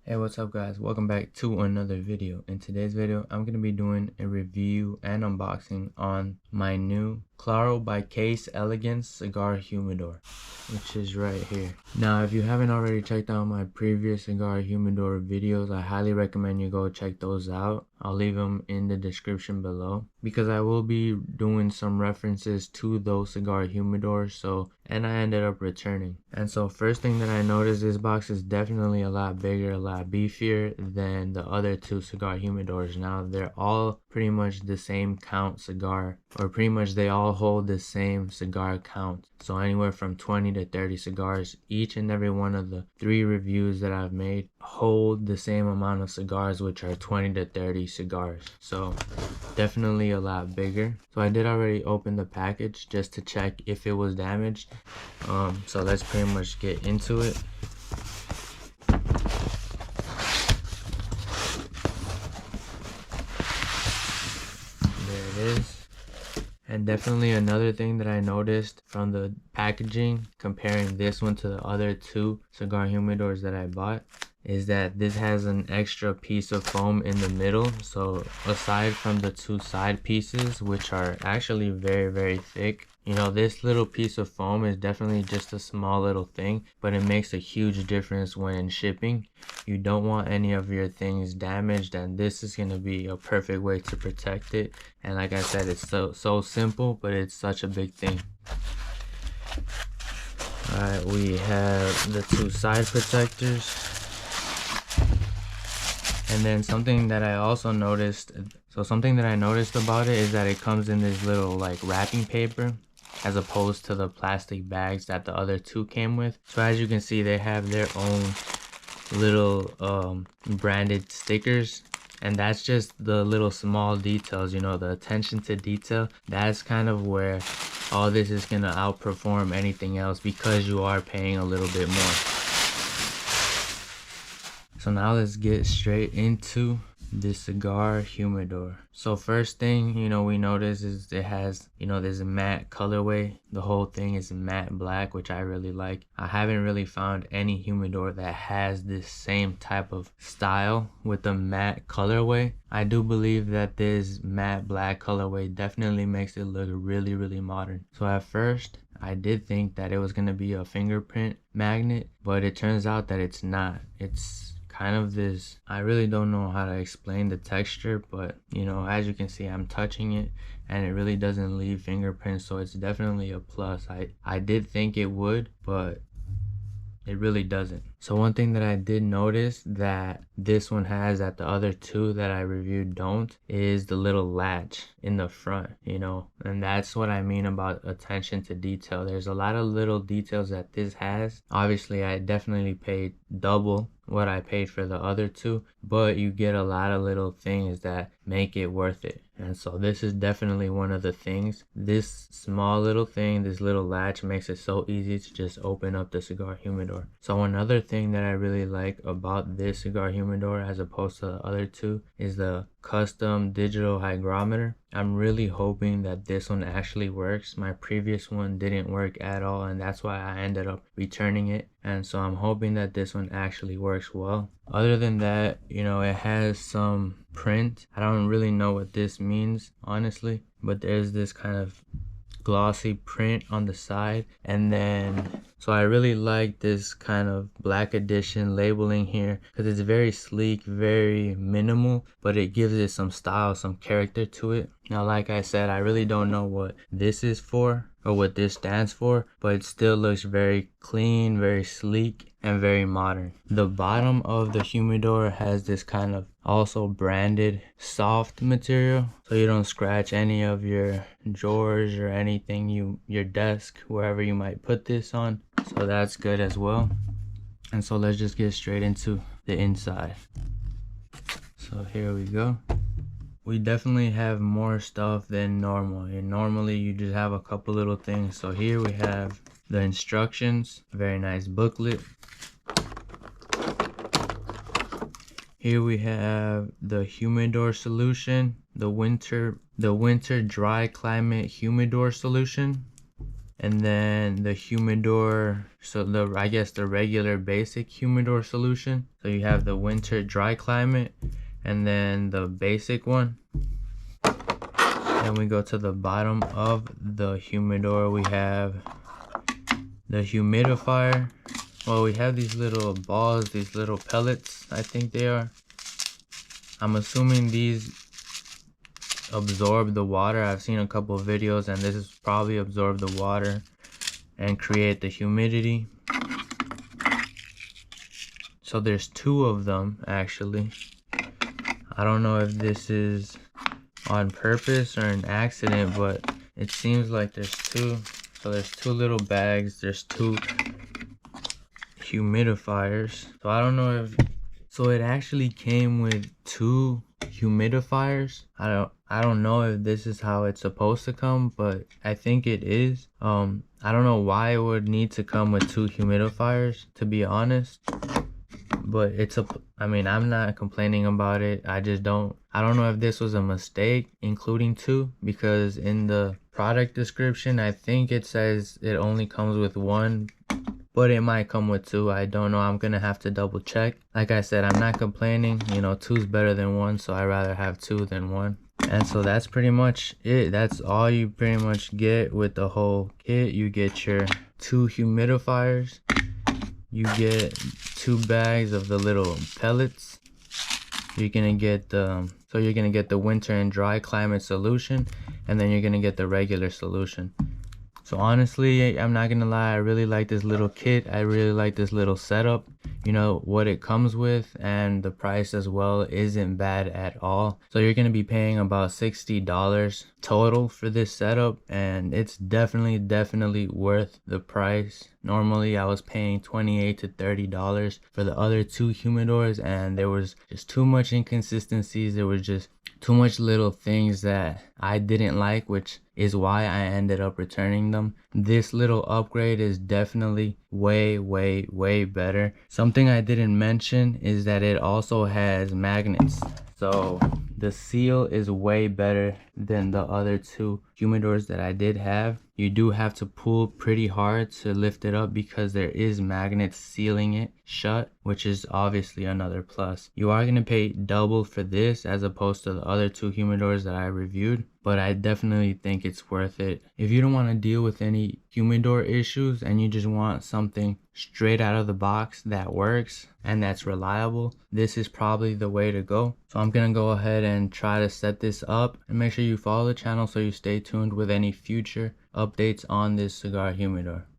Hey, what's up guys? Welcome back to another video. In today's video, I'm going to be doing a review and unboxing on my new Claro by CASE Elegance Cigar Humidor, which is right here. Now, if you haven't already checked out my previous cigar humidor videos, I highly recommend you go check those out. I'll leave them in the description below because I will be doing some references to those cigar humidors. And I ended up returning. And so first thing that I noticed, this box is definitely a lot bigger, a lot beefier than the other two cigar humidors. Now they're all pretty much the same count cigar, or pretty much they all hold the same cigar count. So anywhere from 20 to 30 cigars. Each and every one of the 3 reviews that I've made hold the same amount of cigars, which are 20 to 30 cigars. So definitely a lot bigger. So I did already open the package just to check if it was damaged. So let's pretty much get into it. There it is. And definitely another thing that I noticed from the packaging, comparing this one to the other 2 cigar humidors that I bought, is that this has an extra piece of foam in the middle. So aside from the 2 side pieces, which are actually very thick, you know, this little piece of foam is definitely just a small little thing, but it makes a huge difference when shipping. You don't want any of your things damaged, and this is going to be a perfect way to protect it. And like I said, it's so simple, but it's such a big thing. Alright, we have the 2 side protectors. And then something that I also noticed, about it is that it comes in this little like wrapping paper, as opposed to the plastic bags that the other 2 came with. So as you can see, they have their own little branded stickers, and that's just the little small details, you know, the attention to detail. That's kind of where all this is gonna outperform anything else, because you are paying a little bit more. So now let's get straight into the cigar humidor. So first thing, you know, we notice is it has, you know, there's a matte colorway. The whole thing is matte black, which I really like. I haven't really found any humidor that has this same type of style with the matte colorway. I do believe that this matte black colorway definitely makes it look really modern. So at first I did think that it was going to be a fingerprint magnet, but it turns out that it's not. It's kind of this, I really don't know how to explain the texture, but you know, as you can see, I'm touching it and it really doesn't leave fingerprints, so it's definitely a plus. I did think it would, but it really doesn't. So one thing that I did notice that this one has that the other 2 that I reviewed don't, is the little latch in the front, you know, and that's what I mean about attention to detail. There's a lot of little details that this has. Obviously I definitely paid double what I paid for the other 2, but you get a lot of little things that make it worth it. And so this is definitely one of the things. This small little thing, this little latch, makes it so easy to just open up the cigar humidor. So another thing that I really like about this cigar humidor as opposed to the other 2 is the custom digital hygrometer. I'm really hoping that this one actually works. My previous one didn't work at all, and that's why I ended up returning it. And so I'm hoping that this one actually works well. Other than that, you know, it has some print. I don't really know what this means, honestly, but there's this kind of glossy print on the side. And then so I really like this kind of black edition labeling here, because it's very sleek, very minimal, but it gives it some style, some character to it. Now like I said, I really don't know what this is for or what this stands for, but it still looks very clean, very sleek, and very modern. The bottom of the humidor has this kind of also branded soft material, so you don't scratch any of your drawers or anything, your desk, wherever you might put this on. So that's good as well. And so let's just get straight into the inside. So here we go. We definitely have more stuff than normal. And normally you just have a couple little things. So here we have the instructions, a very nice booklet. Here we have the humidor solution, the winter dry climate humidor solution. and then the humidor, so I guess the regular basic humidor solution. So you have the winter dry climate and then the basic one. Then we go to the bottom of the humidor, we have the humidifier. Well, we have these little balls, these little pellets, I think they are. I'm assuming these absorb the water. I've seen a couple of videos and this is probably absorb the water and create the humidity. So there's two of them actually. I don't know if this is on purpose or an accident, but it seems like there's two. So there's two little bags, there's two humidifiers. So I don't know if, so it actually came with two humidifiers. I don't know if this is how it's supposed to come, but I think it is. I don't know why it would need to come with two humidifiers, to be honest. But I mean, I'm not complaining about it. I don't know if this was a mistake including two, because in the product description I think it says it only comes with one, but it might come with two. I don't know. I'm gonna have to double check. Like I said, I'm not complaining. You know, two's better than one, so I'd rather have two than one. And so that's pretty much it. That's all you pretty much get with the whole kit. You get your two humidifiers, you get two bags of the little pellets. You're gonna get the winter and dry climate solution, and then you're gonna get the regular solution. So honestly, I'm not gonna lie, I really like this little kit. I really like this little setup. You know, what it comes with and the price as well isn't bad at all. So you're gonna be paying about $60 total for this setup, and it's definitely worth the price. Normally I was paying $28 to $30 for the other two humidors, and there was just too much inconsistencies. There was just too much little things that I didn't like, which is why I ended up returning them. This little upgrade is definitely way better. Something I didn't mention is that it also has magnets. So the seal is way better than the other two humidors that I did have. You do have to pull pretty hard to lift it up because there is magnets sealing it shut, which is obviously another plus. You are going to pay double for this as opposed to the other two humidors that I reviewed, but I definitely think it's worth it. If you don't want to deal with any humidor issues and you just want something straight out of the box that works and that's reliable, this is probably the way to go. So I'm gonna go ahead and try to set this up, and make sure you follow the channel so you stay tuned with any future updates on this cigar humidor.